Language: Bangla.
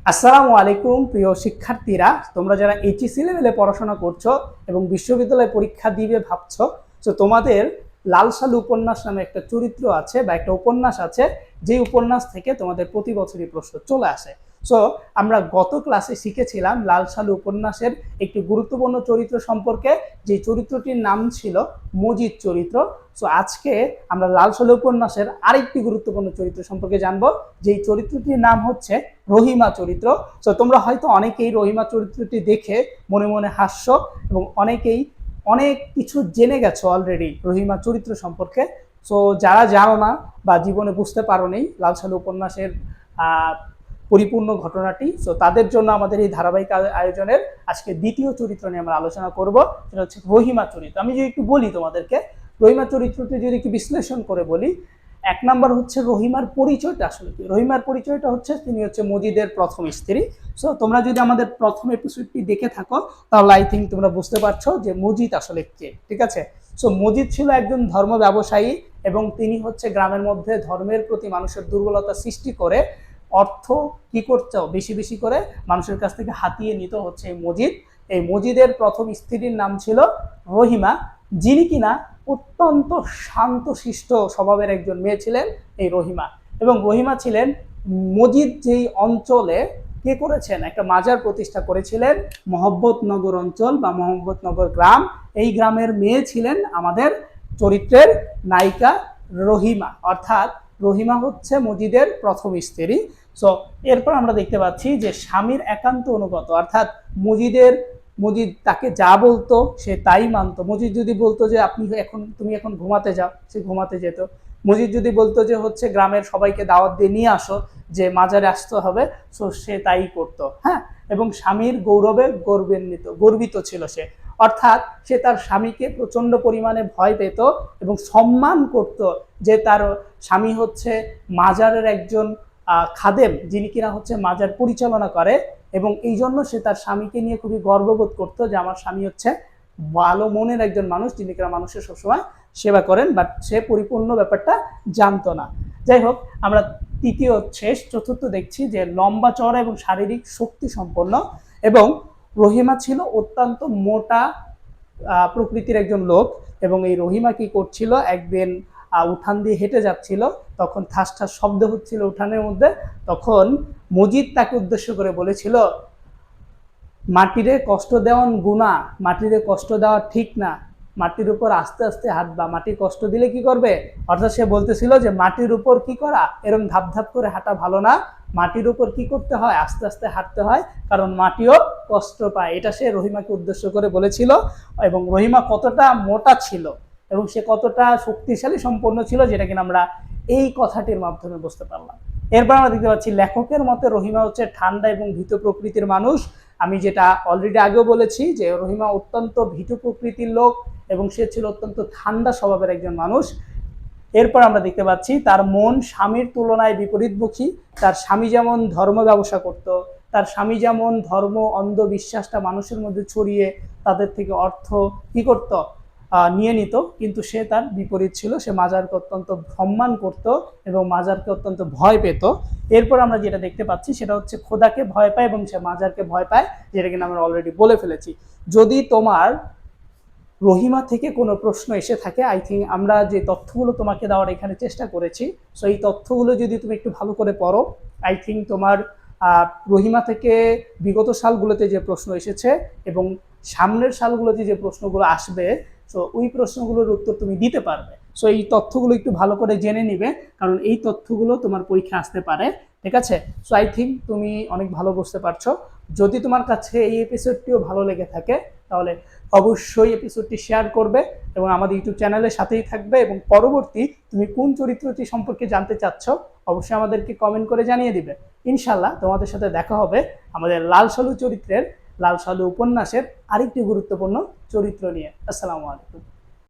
আসসালামু আলাইকুম প্রিয় শিক্ষার্থীরা, তোমরা যারা এইচএসসি লেভেলে পড়াশোনা করছো এবং বিশ্ববিদ্যালয়ে পরীক্ষা দিবে ভাবছো, তো তোমাদের লাল সালু উপন্যাস নামে একটা চরিত্র আছে বা একটা উপন্যাস আছে, যে উপন্যাস থেকে তোমাদের প্রতি বছরই প্রশ্ন চলে আসে। সো আমরা গত ক্লাসে শিখেছিলাম লাল সালু উপন্যাসের একটি গুরুত্বপূর্ণ চরিত্র সম্পর্কে, যে চরিত্রটির নাম ছিল মজিদ চরিত্র। সো আজকে আমরা লাল সালু উপন্যাসের আরেকটি গুরুত্বপূর্ণ চরিত্র সম্পর্কে জানবো, যেই চরিত্রটির নাম হচ্ছে রহিমা চরিত্র। সো তোমরা হয়তো অনেকেই রহিমা চরিত্রটি দেখে মনে মনে হাসছো এবং অনেকেই অনেক কিছু জেনে গেছো অলরেডি রহিমা চরিত্র সম্পর্কে। সো যারা জানো না বা জীবনে বুঝতে পারো নি লাল সালু উপন্যাসের পরিপূর্ণ ঘটনাটি, সো তাদের জন্য আমাদের এই ধারাবাহিক আয়োজনের আজকে দ্বিতীয় চরিত্র নিয়ে আমরা আলোচনা করব, সেটা হচ্ছে রহিমা চরিত্র। আমি যদি একটু বলি তোমাদেরকে, রহিমা চরিত্রটি যদি একটু বিশ্লেষণ করে বলি, এক নাম্বার হচ্ছে রহিমার পরিচয়টা আসলে কি। রহিমার পরিচয়টা হচ্ছে তিনি হচ্ছে মজিদের প্রথম স্ত্রী। সো তোমরা যদি আমাদের প্রথম এপিসোডটি দেখে থাকো তাহলে আই থিঙ্ক তোমরা বুঝতে পারছো যে মজিদ আসলে কে, ঠিক আছে। সো মজিদ ছিল একজন ধর্ম ব্যবসায়ী এবং তিনি হচ্ছে গ্রামের মধ্যে ধর্মের প্রতি মানুষের দুর্বলতা সৃষ্টি করে অর্থ কি করতো বেশি বেশি করে মানুষের কাছ থেকে হাতিয়ে নিত হচ্ছে এই মজিদ। এই মজিদের প্রথম স্ত্রীর নাম ছিল রহিমা, যিনি কিনা অত্যন্ত শান্তশিষ্ট স্বভাবের একজন মেয়ে ছিলেন এই রহিমা। এবং রহিমা ছিলেন মজিদ যেই অঞ্চলে কে করেছেন একটা মাজার প্রতিষ্ঠা করেছিলেন, মহব্বতনগর অঞ্চল বা মহব্বতনগর গ্রাম, এই গ্রামের মেয়ে ছিলেন আমাদের চরিত্রের নায়িকা রহিমা। অর্থাৎ রহিমা হচ্ছে মজিদের প্রথম স্ত্রী। সো এরপর আমরা দেখতে পাচ্ছি যে স্বামীর একান্ত অনুগত, অর্থাৎ মজিদ তাকে যা বলতো সে তাই মানতো। মজিদ যদি বলতো যে তুমি এখন ঘুমাতে যাও, সে ঘুমাতে যেত। মজিদ যদি বলতো যে হচ্ছে গ্রামের সবাইকে দাওয়াত দিয়ে নিয়ে আসো, যে মাজারে আসতে হবে, সো সে তাই করতো। হ্যাঁ, এবং স্বামীর গৌরবে গর্বিত ছিল সে। অর্থাৎ সে তার স্বামীকে প্রচন্ড পরিমাণে ভয় পেত এবং সম্মান করত, যে তার স্বামী হচ্ছে মাজারের একজন খাদেম, যিনি কিনা হচ্ছে মাজার পরিচালনা করে। এবং এই জন্য সে তার স্বামীকে নিয়ে খুবই গর্ববোধ করতো যে আমার স্বামী হচ্ছে ভালো মনের একজন মানুষ, যিনি কিনা মানুষের সবসময় সেবা করেন, বাট সে পরিপূর্ণ ব্যাপারটা জানতো না। যাই হোক, আমরা তৃতীয় শেষ চতুর্থ দেখছি যে লম্বা চওড়া এবং শারীরিক শক্তি সম্পন্ন। এবং রহিমা ছিল অত্যন্ত মোটা প্রকৃতির একজন লোক। এবং এই রহিমা কি করছিল, একদিন উঠান দিয়ে হেঁটে যাচ্ছিল, তখন ঠাস ঠাস শব্দ হচ্ছিল উঠানের মধ্যে। তখন মজিদ তাকে উদ্দেশ্য করে বলেছিল, মাটিরে কষ্ট দেওয়ান গুণা, মাটিরে কষ্ট দেওয়া ঠিক না, মাটির উপর আস্তে আস্তে হাঁটবা, মাটির কষ্ট দিলে কি করবে। অর্থাৎ সে বলতেছিল যে মাটির উপর কি করা, এরকম ধাপ ধাপ করে হাঁটা ভালো না, মাটির উপর কি করতে হয়, আস্তে আস্তে হাঁটতে হয়, কারণ মাটিও কষ্ট পায়। এটা সে রহিমাকে উদ্দেশ্য করে বলেছিল। এবং রহিমা কতটা মোটা ছিল এবং সে কতটা শক্তিশালী সম্পন্ন ছিল, যেটা কিনা আমরা এই কথাটির মাধ্যমে বুঝতে পারলাম। এরপর আমরা দেখতে পাচ্ছি লেখকের মতে রহিমা হচ্ছে ঠান্ডা এবং ভীত প্রকৃতির মানুষ। আমি যেটা অলরেডি আগেও বলেছি যে রহিমা অত্যন্ত ভীতু প্রকৃতির লোক এবং সে ছিল অত্যন্ত ঠান্ডা স্বভাবের একজন মানুষ। এরপর আমরা দেখতে পাচ্ছি তার মন স্বামীর তুলনায় বিপরীতমুখী। তার স্বামী যেমন ধর্ম ব্যবসা করত, তার স্বামী যেমন ধর্ম অন্ধবিশ্বাসটা মানুষের মধ্যে ছড়িয়ে তাদের থেকে অর্থ কি করত, নিয়ে নিত, কিন্তু সে তার বিপরীত ছিল। সে মাজারকে অত্যন্ত সম্মান করত এবং মাজারকে অত্যন্ত ভয় পেত। এরপর আমরা যেটা দেখতে পাচ্ছি সেটা হচ্ছে খোদাকে ভয় পায় এবং সে মাজারকে ভয় পায়, যেটা কিনা আমরা অলরেডি বলে ফেলেছি। যদি তোমার রহিমা থেকে কোনো প্রশ্ন এসে থাকে, আই থিঙ্ক আমরা যে তথ্যগুলো তোমাকে দেওয়ার এখানে চেষ্টা করেছি, সো এই তথ্যগুলো যদি তুমি একটু ভালো করে পড়ো, আই থিঙ্ক তোমার রহিমা থেকে বিগত সালগুলোতে যে প্রশ্ন এসেছে এবং সামনের সালগুলোতে যে প্রশ্নগুলো আসবে, সো ওই প্রশ্নগুলোর উত্তর তুমি দিতে পারবে। সো এই তথ্যগুলো একটু ভালো করে জেনে নিবে, কারণ এই তথ্যগুলো তোমার পরীক্ষা আসতে পারে, ঠিক আছে। সো আই থিঙ্ক তুমি অনেক ভালো বুঝতে পারছো। যদি তোমার কাছে এই এপিসোডটিও ভালো লেগে থাকে তাহলে অবশ্যই এপিসোডটি শেয়ার করবে এবং আমাদের ইউটিউব চ্যানেলের সাথেই থাকবে। এবং পরবর্তী তুমি কোন চরিত্রটি সম্পর্কে জানতে চাচ্ছ অবশ্যই আমাদেরকে কমেন্ট করে জানিয়ে দিবে। ইনশাল্লাহ তোমাদের সাথে দেখা হবে আমাদের লাল সালু চরিত্রের, লাল সালু উপন্যাসের আরেকটি গুরুত্বপূর্ণ চরিত্র নিয়ে। আসসালামু আলাইকুম।